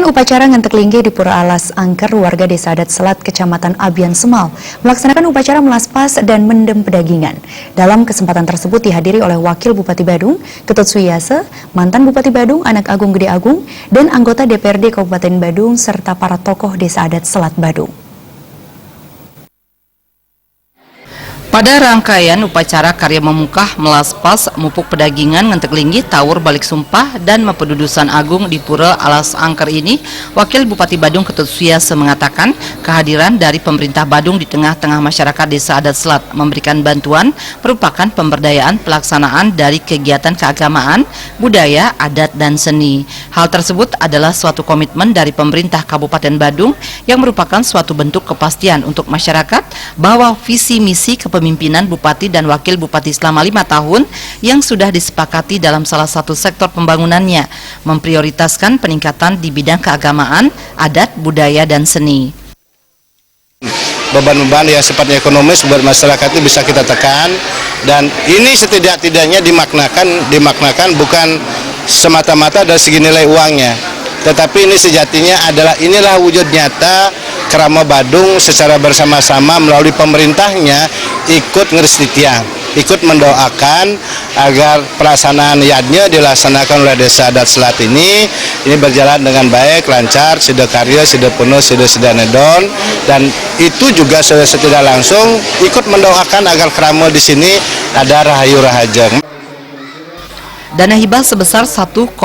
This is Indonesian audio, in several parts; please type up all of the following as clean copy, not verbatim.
Rangkaian upacara Ngantek Linggih di Pura Alas Angker, warga Desa Adat Selat, Kecamatan Abian Semal, melaksanakan upacara melaspas dan mendem pedagingan. Dalam kesempatan tersebut dihadiri oleh Wakil Bupati Badung, Ketut Suyase, mantan Bupati Badung, Anak Agung Gede Agung, dan anggota DPRD Kabupaten Badung, serta para tokoh Desa Adat Selat Badung. Pada rangkaian upacara karya memukah, melaspas, mupuk pedagingan, Ngantek Linggih, Tawur Balik Sumpah, dan Mepedudusan Agung di Pura Alas Angker ini, Wakil Bupati Badung Ketut Suyase mengatakan kehadiran dari pemerintah Badung di tengah-tengah masyarakat Desa Adat Selat memberikan bantuan merupakan pemberdayaan pelaksanaan dari kegiatan keagamaan, budaya, adat, dan seni. Hal tersebut adalah suatu komitmen dari pemerintah Kabupaten Badung yang merupakan suatu bentuk kepastian untuk masyarakat bahwa visi misi kepemimpinan Bupati dan Wakil Bupati selama 5 tahun yang sudah disepakati dalam salah satu sektor pembangunannya, memprioritaskan peningkatan di bidang keagamaan, adat, budaya, dan seni. Beban-beban yang sifatnya ekonomis buat masyarakat itu bisa kita tekan, dan ini setidak-tidaknya dimaknakan bukan semata-mata dari segi nilai uangnya, tetapi ini sejatinya inilah wujud nyata Krama Badung secara bersama-sama melalui pemerintahnya ikut ngeresti tiang, ikut mendoakan agar pelaksanaan yadnya dilaksanakan oleh Desa Adat Selat ini berjalan dengan baik, lancar, sida karya, sida penuh, sida nedon, dan itu juga secara langsung ikut mendoakan agar krama di sini ada rahayu rahajeng. Dana hibah sebesar 1,5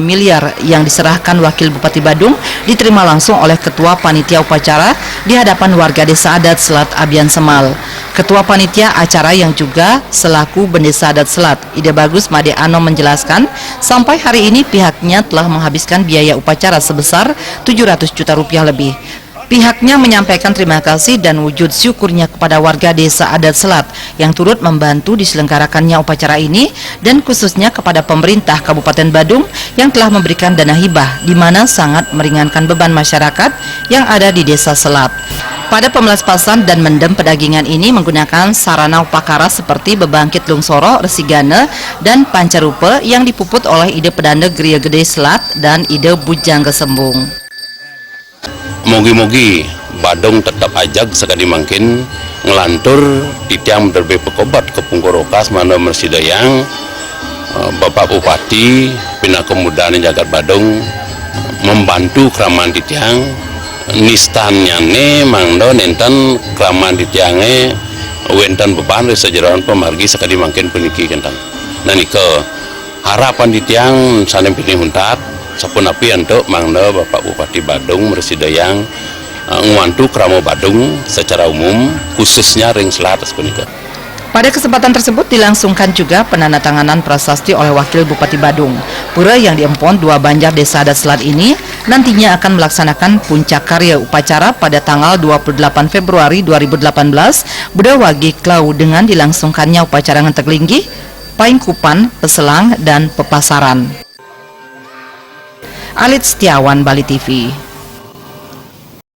miliar yang diserahkan Wakil Bupati Badung diterima langsung oleh Ketua Panitia Upacara di hadapan warga Desa Adat Selat Abian Semal. Ketua Panitia acara yang juga selaku Bendesa Adat Selat, Ide Bagus Made Ano, menjelaskan sampai hari ini pihaknya telah menghabiskan biaya upacara sebesar 700 juta rupiah lebih. Pihaknya menyampaikan terima kasih dan wujud syukurnya kepada warga Desa Adat Selat yang turut membantu diselenggarakannya upacara ini, dan khususnya kepada pemerintah Kabupaten Badung yang telah memberikan dana hibah di mana sangat meringankan beban masyarakat yang ada di Desa Selat. Pada pemelaspasan dan mendem pedagingan ini menggunakan sarana upakara seperti bebangkit lungsoro, resigane, dan pancarupe yang dipuput oleh Ide Pedande Gria Gede Selat dan Ide Bujang Kesembung. Mogi-mogi Badung tetap ajak sekali mungkin ngelantur titiang terbe pekobat ke Punggorokas mana mersidayang Bapak Bupati Bina Kemudaan Jagat Badung membantu keramaan titiang nistannya ne mangdo nenten keramaan titiange wenten beban sejeroan pemargi sekali mungkin peniki kentang. Nah ke harapan titiang sanem pilih huntat sapun api untuk mangda Bapak Bupati Badung mersidayang ngewantu Krama Badung secara umum, khususnya ring selat sepenika. Pada kesempatan tersebut dilangsungkan juga penandatanganan prasasti oleh Wakil Bupati Badung. Pura yang diempon 2 Banjar Desa Adat Selat ini nantinya akan melaksanakan puncak karya upacara pada tanggal 28 Februari 2018 Buda Wage Klau dengan dilangsungkannya upacara Ngantek Linggih, Paingkupan, Peselang, dan Pepasaran. Alit Setiawan, Bali TV.